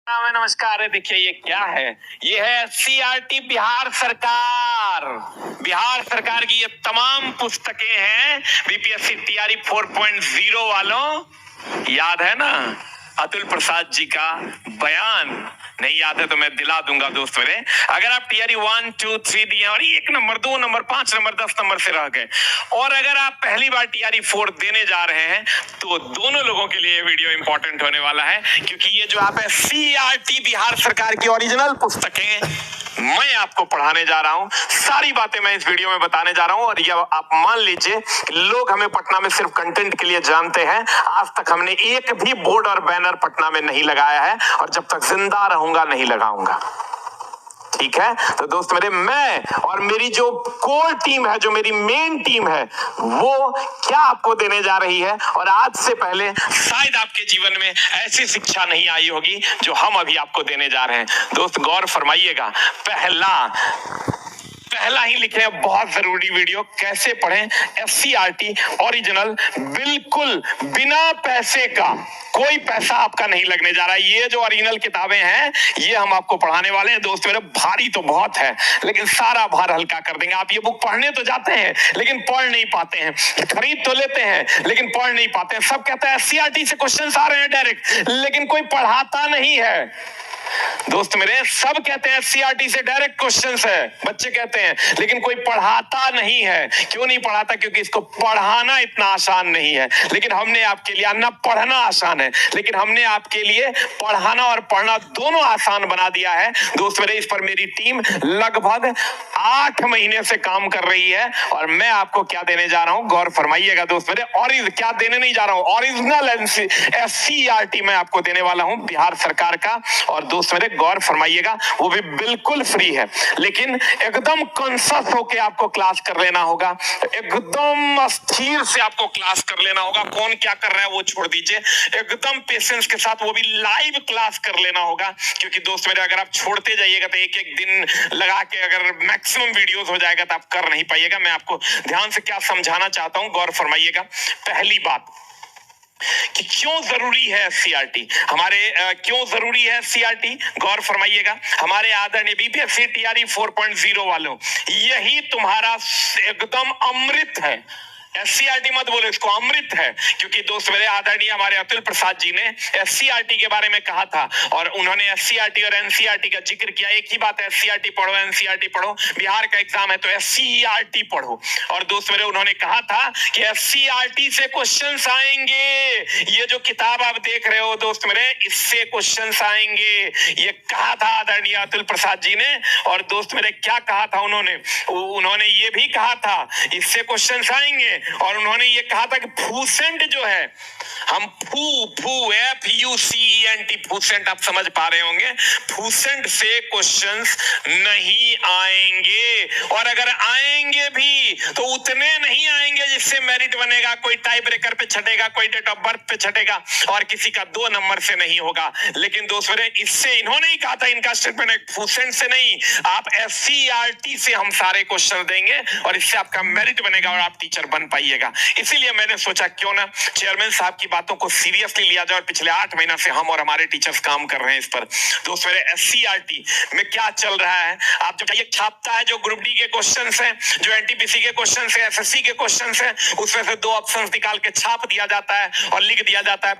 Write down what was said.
नमस्कार है। देखिए ये क्या है, ये है सीआरटी बिहार सरकार। बिहार सरकार की ये तमाम पुस्तकें हैं बीपीएससी तैयारी 4.0 वालों। याद है ना अतुल प्रसाद जी का बयान? नहीं याद है तो मैं दिला दूंगा दोस्त मेरे। अगर आप टीआरई 1, 2, 3 दिए और 1 नंबर 2 नंबर 5 नंबर 10 नंबर से रह गए, और अगर आप पहली बार टीआरई 4 देने जा रहे हैं तो दोनों लोगों के लिए वीडियो इंपॉर्टेंट होने वाला है, क्योंकि ये जो आप है सीआरटी बिहार सरकार की ओरिजिनल पुस्तकें मैं आपको पढ़ाने जा रहा हूं। सारी बातें मैं इस वीडियो में बताने जा रहा हूं। और ये आप मान लीजिए लोग हमें पटना में सिर्फ कंटेंट के लिए जानते हैं। आज तक हमने एक भी बोर्ड और बैनर पटना में नहीं लगाया है, और जब तक जिंदा रहूंगा नहीं लगाऊंगा। ठीक है? तो दोस्त मेरे, मैं और मेरी जो कोर टीम है, जो मेरी मेन टीम है, वो क्या आपको देने जा रही है। और आज से पहले शायद आपके जीवन में ऐसी शिक्षा नहीं आई होगी जो हम अभी आपको देने जा रहे हैं। दोस्त गौर फरमाइएगा, पहला ही लिखे हैं बहुत जरूरी वीडियो, कैसे पढ़ें एससीईआरटी ओरिजिनल, बिल्कुल बिना पैसे का। कोई पैसा आपका नहीं लगने जा रहा है। ये जो ओरिजिनल किताबें हैं ये हम आपको पढ़ाने वाले हैं। दोस्त मेरे, भारी तो बहुत है लेकिन सारा भार हल्का कर देंगे। आप ये बुक पढ़ने तो जाते हैं लेकिन पढ़ नहीं पाते हैं, खरीद तो लेते हैं लेकिन पढ़ नहीं पाते हैं। सब कहते हैं एससीईआरटी से क्वेश्चन आ रहे हैं डायरेक्ट, लेकिन कोई पढ़ाता नहीं है। दोस्त मेरे, सब कहते हैं सीआरटी से डायरेक्ट क्वेश्चंस है, बच्चे कहते हैं, लेकिन कोई पढ़ाता नहीं है। क्यों नहीं पढ़ाता? क्योंकि इसको पढ़ाना इतना आसान नहीं है। लेकिन हमने आपके लिए, ना पढ़ना आसान है, लेकिन हमने आपके लिए पढ़ाना और पढ़ना दोनों आसान बना दिया है। दोस्त मेरे, इस पर मेरी टीम लगभग 8 महीने से काम कर रही है। और मैं आपको क्या देने जा रहा हूं, गौर फरमाइएगा दोस्त मेरे। और क्या देने नहीं जा रहा हूं, ओरिजिनल एससीईआरटी मैं आपको देने वाला हूं बिहार सरकार का। और दोस्त मेरे गौर फरमाइएगा, वो भी बिल्कुल फ्री है, लेकिन एकदम कॉन्शियस होके आपको क्लास कर लेना होगा, एकदम स्थिर से आपको क्लास कर लेना होगा। कौन क्या कर रहा है वो छोड़ दीजिए, एकदम पेशेंस के साथ, वो भी लाइव क्लास कर लेना होगा। क्योंकि दोस्त मेरे, अगर आप छोड़ते जाइएगा तो एक एक दिन लगा के अगर मैक्सिमम वीडियोस हो जाएगा तो आप कर नहीं पाइएगा। मैं आपको ध्यान से क्या समझाना चाहता हूं, गौर फरमाइएगा। पहली बात कि क्यों जरूरी है सीआरटी हमारे, क्यों जरूरी है सीआरटी, गौर फरमाइएगा। हमारे आदरणीय बीपीएससी टीआरई 4.0 वालों, यही तुम्हारा एकदम अमृत है। एससीईआरटी मत बोलो, इसको अमृत है। क्योंकि दोस्त मेरे, आदरणीय हमारे अतुल प्रसाद जी ने एससीईआरटी के बारे में कहा था, और उन्होंने एससीईआरटी और एनसीईआरटी का जिक्र किया। एक ही बात है, एससीईआरटी पढ़ो एनसीईआरटी पढ़ो, बिहार का एग्जाम है तो एससीईआरटी पढ़ो। और दोस्त मेरे, उन्होंने कहा था कि एससीईआरटी से क्वेश्चंस आएंगे। ये जो किताब आप देख रहे हो दोस्त मेरे, इससे क्वेश्चंस आएंगे, ये कहा था आदरणीय अतुल प्रसाद जी ने। और दोस्त मेरे, क्या कहा था उन्होंने ये भी कहा था इससे क्वेश्चंस आएंगे। और उन्होंने ये कहा था कि फूसेंट जो है, हम FUCENT फूसेंट, आप समझ पा रहे होंगे, फूसेंट से क्वेश्चंस नहीं आएंगे। और अगर आएंगे भी तो उतने नहीं आएंगे जिससे मेरिट बनेगा। कोई टाई ब्रेकर पे छटेगा, कोई डेट ऑफ बर्थ पे छटेगा, और किसी का 2 नंबर से नहीं होगा। लेकिन दोस्त मेरे, इससे इन्होंने ही कहा था, इनका स्टेटमेंट फूसेंट से नहीं, आप एससीईआरटी से हम सारे क्वेश्चन देंगे और इससे आपका मेरिट बनेगा और आप टीचर बन पाइएगा। इसीलिए मैंने सोचा क्यों ना चेयरमैन साहब की बातों को सीरियसली लिया जाए। और पिछले 8 महीना से हम और हमारे टीचर्स काम कर रहे हैं इस पर। दोस्त मेरे, एससीईआरटी में क्या चल रहा है, आप जब ये छापता है, जो ग्रुप डी के क्वेश्चंस हैं, जो एनटीपीसी के क्वेश्चंस हैं, एसएससी के क्वेश्चंस हैं, उसमें से 2 ऑप्शंस निकाल के छाप दिया जाता है और लिख दिया जाता है